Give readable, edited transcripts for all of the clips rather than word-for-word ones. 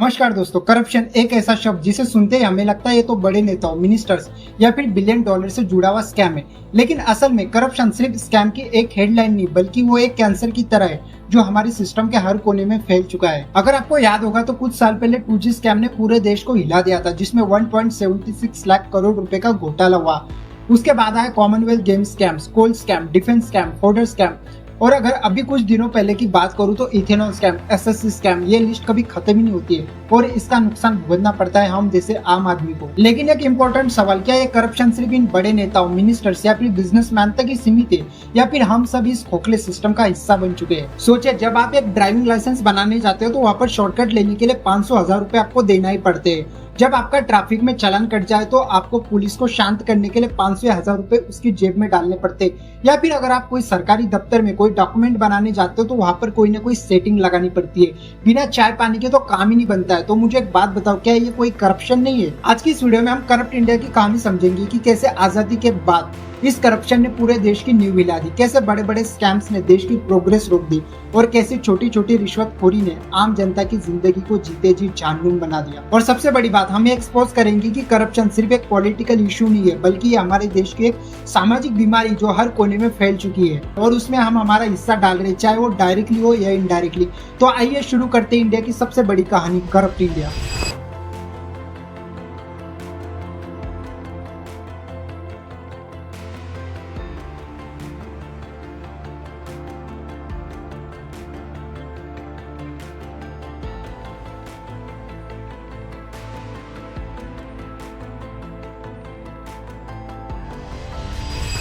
नमस्कार दोस्तों, करप्शन एक ऐसा शब्द जिसे सुनते ही हमें लगता है ये तो बड़े नेताओं, मिनिस्टर्स या फिर बिलियन डॉलर से जुड़ा हुआ स्कैम है। लेकिन असल में करप्शन सिर्फ स्कैम की एक हेडलाइन नहीं, बल्कि वो एक कैंसर की तरह है जो हमारे सिस्टम के हर कोने में फैल चुका है। अगर आपको याद होगा तो कुछ साल पहले 2G स्कैम ने पूरे देश को हिला दिया था, जिसमें 1.76 लाख करोड़ रुपए का घोटाला हुआ। उसके बाद आए Commonwealth Games scams, coal scam, defence scam, fodder scam, और अगर अभी कुछ दिनों पहले की बात करूं तो इथेनॉल स्कैम, एसएससी स्कैम। ये लिस्ट कभी खत्म ही नहीं होती है और इसका नुकसान भुगतना पड़ता है हम जैसे आम आदमी को। लेकिन एक इम्पोर्टेंट सवाल, क्या ये करप्शन सिर्फ इन बड़े नेताओं, मिनिस्टर्स या फिर बिजनेसमैन तक ही सीमित है, या फिर हम सब इस खोखले सिस्टम का हिस्सा बन चुके हैं? सोचिए, जब आप एक ड्राइविंग लाइसेंस बनाने जाते हो तो वहाँ पर शॉर्टकट लेने के लिए 500,000 रुपए आपको देना ही पड़ते हैं। जब आपका ट्रैफिक में चालान कट जाए तो आपको पुलिस को शांत करने के लिए 500 या 1000 रुपए उसकी जेब में डालने पड़ते। या फिर अगर आप कोई सरकारी दफ्तर में कोई डॉक्यूमेंट बनाने जाते हो तो वहां पर कोई ना कोई सेटिंग लगानी पड़ती है। बिना चाय पानी के तो काम ही नहीं बनता है। तो मुझे एक बात बताओ, क्या ये कोई करप्शन नहीं है? आज की इस वीडियो में हम करप्ट इंडिया की कहानी समझेंगे कि कैसे आजादी के बाद इस करप्शन ने पूरे देश की नींव हिला दी, कैसे बड़े बड़े स्कैम्स ने देश की प्रोग्रेस रोक दी और कैसे छोटी छोटी रिश्वतखोरी ने आम जनता की जिंदगी को जीते जी जानून बना दिया। और सबसे बड़ी बात, हम एक्सपोज करेंगे कि करप्शन सिर्फ एक पॉलिटिकल इशू नहीं है, बल्कि ये हमारे देश की एक सामाजिक बीमारी जो हर कोने में फैल चुकी है और उसमें हम हमारा हिस्सा डाल रहे हैं, चाहे वो डायरेक्टली हो या इनडायरेक्टली। तो आइए शुरू करते हैं इंडिया की सबसे बड़ी कहानी, करप्ट इंडिया।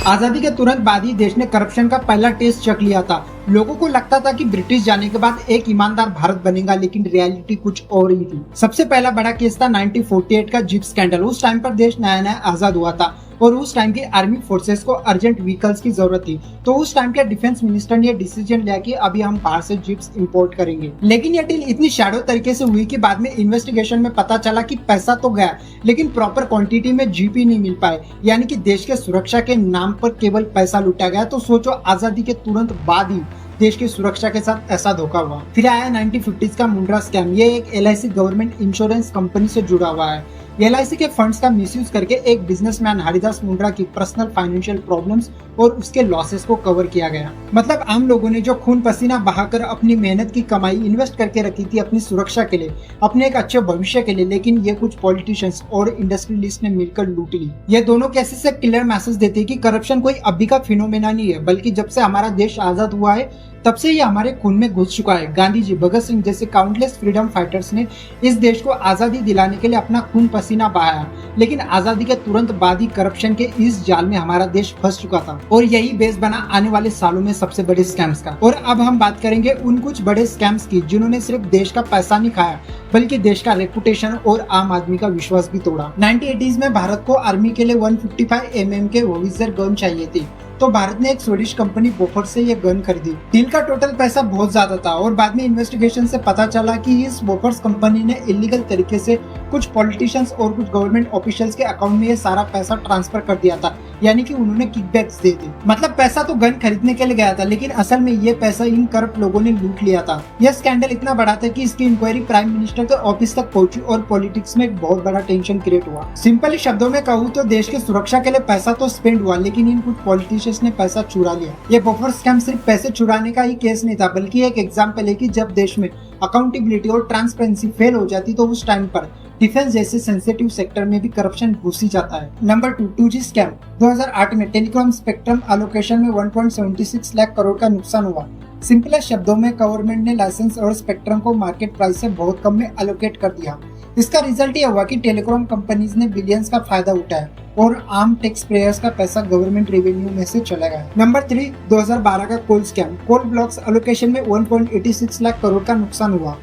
आजादी के तुरंत बाद ही देश ने करप्शन का पहला टेस्ट चख लिया था। लोगों को लगता था कि ब्रिटिश जाने के बाद एक ईमानदार भारत बनेगा, लेकिन रियलिटी कुछ और ही थी। सबसे पहला बड़ा केस था 1948 का जीप स्कैंडल। उस टाइम पर देश नया नया आजाद हुआ था और उस टाइम की आर्मी फोर्सेस को अर्जेंट व्हीकल्स की जरूरत थी। तो उस टाइम के डिफेंस मिनिस्टर ने डिसीजन लिया कि अभी हम बाहर से जीप्स इंपोर्ट करेंगे। लेकिन ये डील इतनी शैडो तरीके से हुई कि बाद में इन्वेस्टिगेशन में पता चला कि पैसा तो गया, लेकिन प्रॉपर क्वांटिटी में जीप ही नहीं मिल पाए, यानी कि देश के सुरक्षा के नाम पर केवल पैसा लूटा गया। तो सोचो, आजादी के तुरंत बाद ही देश की सुरक्षा के साथ ऐसा धोखा हुआ। फिर आया 1950s का मुंड्रा स्कैम। ये एक LIC गवर्नमेंट इंश्योरेंस कंपनी से जुड़ा हुआ है। LIC के फंड्स का मिसयूज करके एक बिजनेसमैन हरिदास मुंड्रा की पर्सनल फाइनेंशियल प्रॉब्लम्स और उसके लॉसेस को कवर किया गया। मतलब आम लोगों ने जो खून पसीना बहाकर अपनी मेहनत की कमाई इन्वेस्ट करके रखी थी अपनी सुरक्षा के लिए, अपने एक अच्छे भविष्य के लिए, लेकिन ये कुछ पॉलिटिशियंस और इंडस्ट्रियलिस्ट ने मिलकर लूट ली। ये दोनों केसेस से क्लियर मैसेज देते हैं कि करप्शन कोई अभी का फिनोमेना नहीं है, बल्कि जब से हमारा देश आजाद हुआ है तब से ये हमारे खून में घुस चुका है। गांधी जी, भगत सिंह जैसे काउंटलेस फ्रीडम फाइटर्स ने इस देश को आजादी दिलाने के लिए अपना खून पसीना बहाया, लेकिन आजादी के तुरंत बाद ही करप्शन के इस जाल में हमारा देश फंस चुका था और यही बेस बना आने वाले सालों में सबसे बड़े स्कैम्स का। और अब हम बात करेंगे उन कुछ बड़े स्कैम्स की जिन्होंने सिर्फ देश का पैसा नहीं खाया, बल्कि देश का रेपुटेशन और आम आदमी का विश्वास भी तोड़ा। 1980s में भारत को आर्मी के लिए 155 mm के होवित्जर गन चाहिए थी, तो भारत ने एक स्वीडिश कंपनी बोफोर्स से ये गन खरीदी। डील का टोटल पैसा बहुत ज्यादा था और बाद में इन्वेस्टिगेशन से पता चला कि इस बोफोर्स कंपनी ने इलीगल तरीके से कुछ पॉलिटिशियंस और कुछ गवर्नमेंट ऑफिशियल्स के अकाउंट में ये सारा पैसा ट्रांसफर कर दिया था, यानी कि उन्होंने किकबैक्स दे दी। मतलब पैसा तो गन खरीदने के लिए गया था, लेकिन असल में ये पैसा इन करप्ट लोगों ने लूट लिया था। यह स्कैंडल इतना बड़ा था कि इसकी इंक्वायरी प्राइम मिनिस्टर के ऑफिस तक पहुंची और पॉलिटिक्स में एक बहुत बड़ा टेंशन क्रिएट हुआ। सिंपल शब्दों में कहूँ तो देश की सुरक्षा के लिए पैसा तो स्पेंड हुआ, लेकिन इन कुछ पॉलिटिशियंस ने पैसा चुरा लिया। ये बोफोर्स स्कैम सिर्फ पैसे चुराने का ही केस नहीं था, बल्कि एक एग्जाम्पल है कि जब देश में अकाउंटेबिलिटी और ट्रांसपेरेंसी फेल हो जाती तो उस टाइम पर डिफेंस जैसे सेंसिटिव सेक्टर में भी करप्शन घुस ही जाता है। Number 2, 2G scam. 2008 में टेलीकॉम स्पेक्ट्रम एलोकेशन में 1.76 लाख करोड़ का नुकसान हुआ। सिंपल शब्दों में गवर्नमेंट ने लाइसेंस और स्पेक्ट्रम को मार्केट प्राइस से बहुत कम में एलोकेट कर दिया। इसका रिजल्ट ये हुआ कि टेलीकॉम कंपनीज ने बिलियंस का फायदा उठाया और आम टैक्स पेयर्स का पैसा गवर्नमेंट रेवेन्यू में से चला गया। नंबर 3, 2012 का कोल स्कैम। कोल ब्लॉक्स एलोकेशन में 1.86 लाख करोड़ का नुकसान हुआ।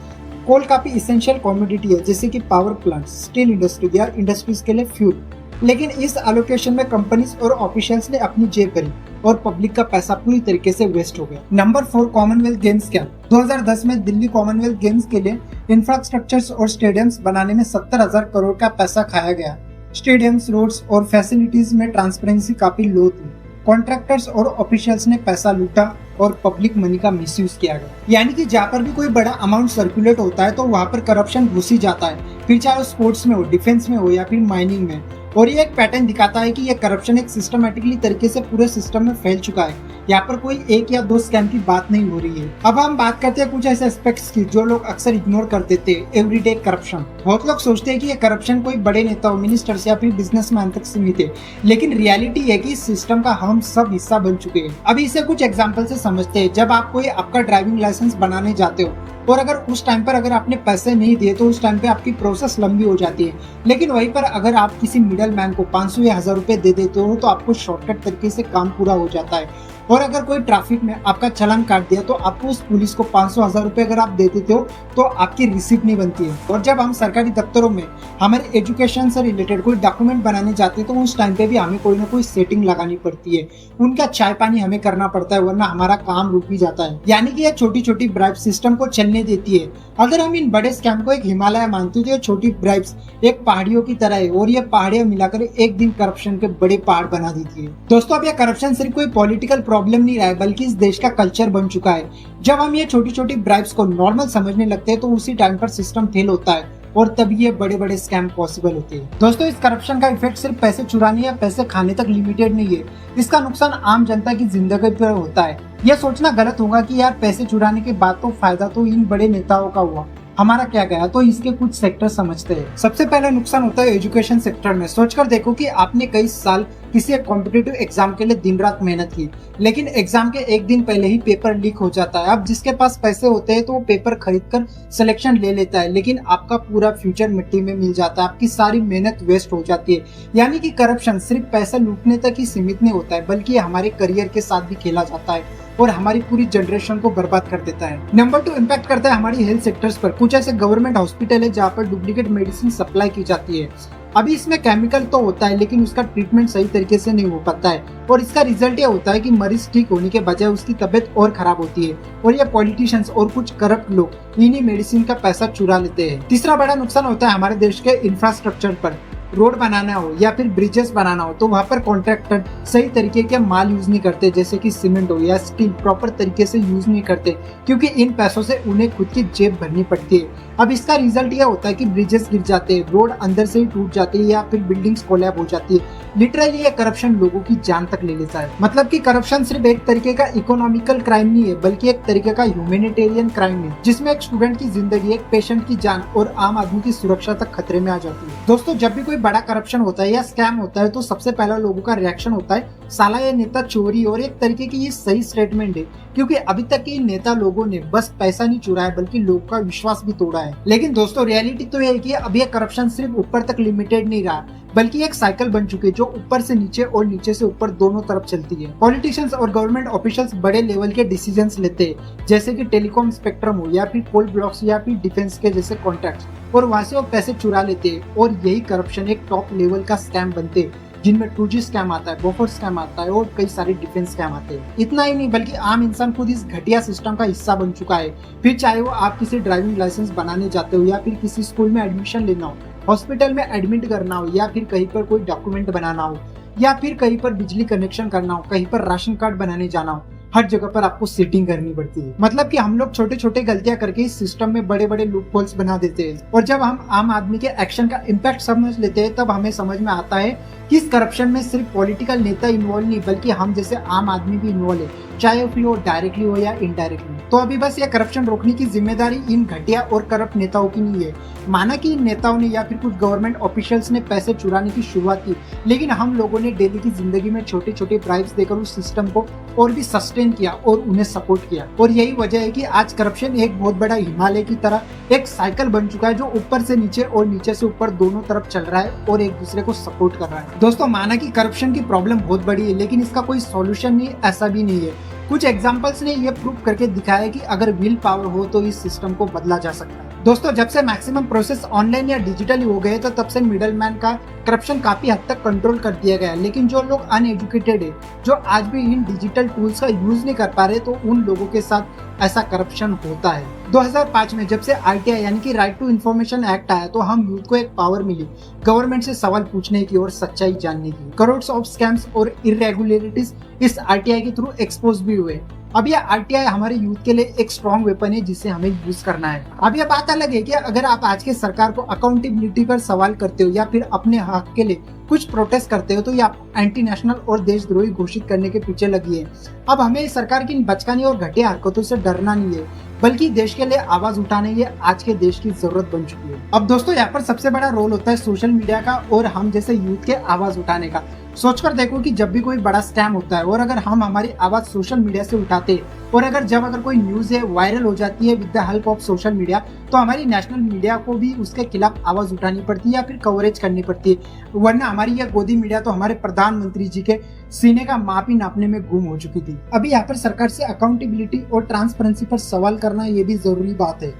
कोल काफी इसेंशियल कमोडिटी है, जैसे कि पावर प्लांट, स्टील इंडस्ट्री या इंडस्ट्रीज के लिए फ्यूल, लेकिन इस एलोकेशन में कंपनीज और ऑफिशियल्स ने अपनी जेब भरी और पब्लिक का पैसा पूरी तरीके से वेस्ट हो गया। Number 4, Commonwealth games scam. 2010 में दिल्ली कॉमनवेल्थ गेम्स के लिए इंफ्रास्ट्रक्चर्स और स्टेडियम्स बनाने में 70,000 करोड़ का पैसा खाया गया। स्टेडियम्स, रोड्स और फैसिलिटीज में ट्रांसपेरेंसी काफी लो थी। कॉन्ट्रैक्टर्स और ऑफिशियल्स ने पैसा लूटा और पब्लिक मनी का मिसयूज किया गया। यानी कि जहाँ पर भी कोई बड़ा अमाउंट सर्कुलेट होता है तो वहाँ पर करप्शन घुस ही जाता है, फिर चाहे वो स्पोर्ट्स में हो, डिफेंस में हो या फिर माइनिंग में। और ये एक पैटर्न दिखाता है कि ये करप्शन एक सिस्टमेटिकली तरीके से पूरे सिस्टम में फैल चुका है। यहाँ पर कोई एक या दो स्कैम की बात नहीं हो रही है। अब हम बात करते हैं कुछ ऐसे एस्पेक्ट्स की जो लोग अक्सर इग्नोर कर देते हैं। Everyday corruption. बहुत लोग सोचते हैं कि ये करप्शन कोई बड़े नेताओं, मिनिस्टर्स या फिर बिजनेसमैन तक सीमित है, लेकिन रियलिटी है कि इस सिस्टम का हम सब हिस्सा बन चुके हैं। अभी इसे कुछ एग्जाम्पल से समझते हैं। जब आप कोई आपका ड्राइविंग लाइसेंस बनाने जाते हो और अगर उस टाइम पर अगर आपने पैसे नहीं दिए तो उस टाइम पे आपकी प्रोसेस लंबी हो जाती है। लेकिन वहीं पर अगर आप किसी मिडल मैन को 500 या 1000 रुपए दे देते हो तो आपको शॉर्टकट तरीके से काम पूरा हो जाता है। और अगर कोई ट्रैफिक में आपका चालान काट दिया तो आपको उस पुलिस को 500-1000 रुपए अगर आप दे देते हो तो आपकी रिसीप्ट नहीं बनती है। और जब हम सरकारी दफ्तरों में हमारे एजुकेशन से रिलेटेड कोई डॉक्यूमेंट बनाने जाते हैं तो उस टाइम पे भी हमें कोई ना कोई सेटिंग लगानी पड़ती है, उनका चाय पानी हमें करना पड़ता है, वरना हमारा काम रुक भी जाता है। यानी कि ये छोटी छोटी ब्राइब सिस्टम को चलने देती है। अगर हम इन बड़े स्कैम को एक हिमालय मानते हैं तो ये छोटी ब्राइब्स एक पहाड़ियों की तरह है और ये पहाड़ियां मिलाकर एक दिन करप्शन के बड़े पहाड़ बना देती है। दोस्तों, अब यह करप्शन सिर्फ कोई पॉलिटिकल प्रॉब्लम नहीं रहा है, बल्कि इस देश का कल्चर बन चुका है। जब हम ये छोटी छोटी ब्राइब्स को नॉर्मल समझने लगते हैं तो उसी टाइम पर सिस्टम फेल होता है और तभी ये बड़े बड़े स्कैम पॉसिबल होते हैं। दोस्तों, इस करप्शन का इफेक्ट सिर्फ पैसे चुराने या पैसे खाने तक लिमिटेड नहीं है। इसका नुकसान आम जनता की जिंदगी पर होता है। यह सोचना गलत होगा कि यार पैसे चुराने के बाद तो फायदा तो इन बड़े नेताओं का हुआ, हमारा क्या गया। तो इसके कुछ सेक्टर समझते हैं। सबसे पहला नुकसान होता है एजुकेशन सेक्टर में। सोचकर देखो कि आपने कई साल किसी एक कॉम्पिटिटिव एग्जाम के लिए दिन रात मेहनत की, लेकिन एग्जाम के एक दिन पहले ही पेपर लीक हो जाता है। अब जिसके पास पैसे होते हैं तो वो पेपर खरीद कर सिलेक्शन ले लेता है, लेकिन आपका पूरा फ्यूचर मिट्टी में मिल जाता है, आपकी सारी मेहनत वेस्ट हो जाती है। यानी कि करप्शन सिर्फ पैसा लूटने तक ही सीमित नहीं होता है, बल्कि हमारे करियर के साथ भी खेला जाता है और हमारी पूरी जनरेशन को बर्बाद कर देता है। नंबर 2, इम्पैक्ट करता है हमारी हेल्थ सेक्टर्स पर। कुछ ऐसे गवर्नमेंट हॉस्पिटल है जहाँ पर डुप्लीकेट मेडिसिन सप्लाई की जाती है। अभी इसमें केमिकल तो होता है लेकिन उसका ट्रीटमेंट सही तरीके से नहीं हो पाता है और इसका रिजल्ट ये होता है कि मरीज ठीक होने के बजाय उसकी तबीयत और खराब होती है और ये पॉलिटिशियंस और कुछ करप्ट लोग इन्हीं मेडिसिन का पैसा चुरा लेते हैं। तीसरा बड़ा नुकसान होता है हमारे देश के इंफ्रास्ट्रक्चर पर। रोड बनाना हो या फिर ब्रिजेस बनाना हो तो वहाँ पर कॉन्ट्रैक्टर सही तरीके के माल यूज नहीं करते, जैसे कि सीमेंट हो या स्टील प्रॉपर तरीके से यूज नहीं करते, क्योंकि इन पैसों से उन्हें खुद की जेब भरनी पड़ती है। अब इसका रिजल्ट यह होता है कि ब्रिजेस गिर जाते हैं, रोड अंदर से ही टूट जाती है या फिर बिल्डिंग्स कोलैप हो जाती है। लिटरली ये करप्शन लोगों की जान तक ले लेता है। मतलब कि करप्शन सिर्फ एक तरीके का इकोनॉमिकल क्राइम नहीं है, बल्कि एक तरीके का ह्यूमैनिटेरियन क्राइम है, जिसमें एक स्टूडेंट की जिंदगी, एक पेशेंट की जान और आम आदमी की सुरक्षा तक खतरे में आ जाती है। दोस्तों, जब भी कोई बड़ा करप्शन होता है या स्कैम होता है तो सबसे पहला लोगों का रिएक्शन होता है साला ये नेता चोरी, और एक तरीके की ये सही स्टेटमेंट है, क्योंकि अभी तक के नेता लोगों ने बस पैसा नहीं चुराया बल्कि लोगों का विश्वास भी तोड़ा है। लेकिन दोस्तों, रियलिटी तो यह है कि अब ये करप्शन सिर्फ ऊपर तक लिमिटेड नहीं रहा, बल्कि एक साइकिल बन चुकी है जो ऊपर से नीचे और नीचे से ऊपर दोनों तरफ चलती है। पॉलिटिशियंस और गवर्नमेंट ऑफिशियल्स बड़े लेवल के डिसीजंस लेते हैं, जैसे कि टेलीकॉम स्पेक्ट्रम हो या फिर कोल ब्लॉक्स या फिर डिफेंस के जैसे कॉन्ट्रैक्ट्स, और वहां से वो पैसे चुरा लेते हैं और यही करप्शन एक टॉप लेवल का स्कैम बनते हैं, जिनमें 2G स्कैम आता है, बोफोर्स स्कैम आता है और कई सारे डिफेंस स्कैम आते हैं। इतना ही नहीं बल्कि आम इंसान खुद इस घटिया सिस्टम का हिस्सा बन चुका है। फिर चाहे वो आप किसी ड्राइविंग लाइसेंस बनाने जाते हो या फिर किसी स्कूल में एडमिशन लेना हो, हॉस्पिटल में एडमिट करना हो या फिर कहीं पर कोई डॉक्यूमेंट बनाना हो या फिर कहीं पर बिजली कनेक्शन करना हो, कहीं पर राशन कार्ड बनाने जाना हो, हर जगह पर आपको सेटिंग करनी पड़ती है। मतलब कि हम लोग छोटे छोटे गलतियां करके इस सिस्टम में बड़े बड़े लूप होल्स बना देते हैं, और जब हम आम आदमी के एक्शन का इम्पैक्ट समझ लेते हैं तब हमें समझ में आता है कि इस करप्शन में सिर्फ पॉलिटिकल नेता इन्वॉल्व नहीं, बल्कि हम जैसे आम आदमी भी इन्वॉल्व है, चाहे वो डायरेक्टली हो या इनडायरेक्टली। तो अभी बस ये करप्शन रोकने की जिम्मेदारी इन घटिया और करप्ट नेताओं की नहीं है। माना कि इन नेताओं ने या फिर कुछ गवर्नमेंट ऑफिशियल्स ने पैसे चुराने की शुरुआत की, लेकिन हम लोगों ने डेली की जिंदगी में छोटे छोटे ब्राइब्स देकर उस सिस्टम को और भी सस्टेन किया और उन्हें सपोर्ट किया। और यही वजह है कि आज करप्शन एक बहुत बड़ा हिमालय की तरह एक साइकिल बन चुका है, जो ऊपर से नीचे और नीचे से ऊपर दोनों तरफ चल रहा है और एक दूसरे को सपोर्ट कर रहा है। दोस्तों, माना कि करप्शन की प्रॉब्लम बहुत बड़ी है, लेकिन इसका कोई सॉल्यूशन नहीं, ऐसा भी नहीं है। कुछ एग्जांपल्स ने ये प्रूव करके दिखाया कि अगर विल पावर हो तो इस सिस्टम को बदला जा सकता है। दोस्तों, जब से मैक्सिमम प्रोसेस ऑनलाइन या डिजिटली हो गए तो तब से मिडल मैन का करप्शन काफी हद तक कंट्रोल कर दिया गया है। लेकिन जो लोग अनएजुकेटेड है, जो आज भी इन डिजिटल टूल्स का यूज नहीं कर पा रहे, तो उन लोगों के साथ ऐसा करप्शन होता है। 2005 में जब से आरटीआई यानी कि राइट टू इन्फॉर्मेशन एक्ट आया तो हम यूथ को एक पावर मिली गवर्नमेंट से सवाल पूछने की और सच्चाई जानने की। करोड़ ऑफ स्कैम्स और इरेगुलरिटीज इस आरटीआई के थ्रू एक्सपोज भी हुए। अब ये आरटीआई हमारे यूथ के लिए एक स्ट्रॉन्ग वेपन है जिसे हमें यूज करना है। अब ये बात अलग है कि अगर आप आज के सरकार को अकाउंटेबिलिटी पर सवाल करते हो या फिर अपने हक के लिए कुछ प्रोटेस्ट करते हो तो ये आप एंटी नेशनल और देशद्रोही घोषित करने के पीछे लगी है। अब हमें सरकार की बचकानी और घटिया हरकतों से डरना नहीं है, बल्कि देश के लिए आवाज उठाने ये आज के देश की जरूरत बन चुकी है। अब दोस्तों यहाँ पर सबसे बड़ा रोल होता है सोशल मीडिया का और हम जैसे यूथ के आवाज उठाने का। सोचकर देखो कि जब भी कोई बड़ा स्कैम होता है और अगर हम हमारी आवाज सोशल मीडिया से उठाते और अगर कोई न्यूज है वायरल हो जाती है with the help of social media तो हमारी नेशनल मीडिया को भी उसके खिलाफ आवाज उठानी पड़ती है या फिर कवरेज करनी पड़ती है, वरना हमारी यह गोदी मीडिया तो हमारे प्रधानमंत्री जी के सीने का माप ही नापने में गुम हो चुकी थी। अभी यहाँ पर सरकार से अकाउंटेबिलिटी और ट्रांसपेरेंसी पर सवाल करना ये भी जरूरी बात है,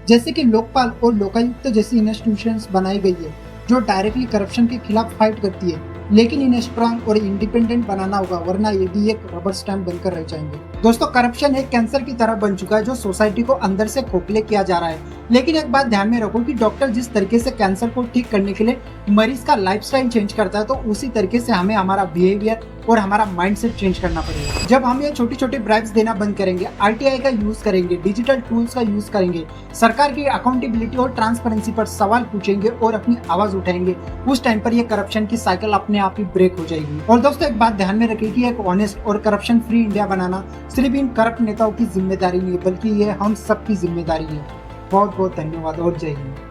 जैसे कि लोकपाल और लोकायुक्त जैसी इंस्टीट्यूशंस बनाई गई है जो डायरेक्टली करप्शन के खिलाफ फाइट करती है, लेकिन इन्हें स्ट्रांग और इंडिपेंडेंट बनाना होगा वरना ये भी एक रबर स्टैम्प बनकर रह जाएंगे। दोस्तों करप्शन एक कैंसर की तरह बन चुका है जो सोसाइटी को अंदर से खोखले किया जा रहा है। लेकिन एक बात ध्यान में रखो कि डॉक्टर जिस तरीके से कैंसर को ठीक करने के लिए मरीज का लाइफस्टाइल चेंज करता है तो उसी तरीके से हमें हमारा बिहेवियर और हमारा माइंडसेट चेंज करना पड़ेगा। जब हम ये छोटी छोटी ब्राइब्स देना बंद करेंगे, आरटीआई का यूज करेंगे, डिजिटल टूल्स का यूज करेंगे, सरकार की अकाउंटेबिलिटी और ट्रांसपेरेंसी पर सवाल पूछेंगे और अपनी आवाज उठाएंगे, उस टाइम पर ये करप्शन की साइकिल अपने आप ही ब्रेक हो जाएगी। और दोस्तों एक बात ध्यान में रखिए कि एक ऑनेस्ट और करप्शन फ्री इंडिया बनाना सिर्फ इन करप्ट नेताओं की जिम्मेदारी नहीं है, बल्कि ये हम सबकी जिम्मेदारी है। बहुत बहुत धन्यवाद और जय हिंद।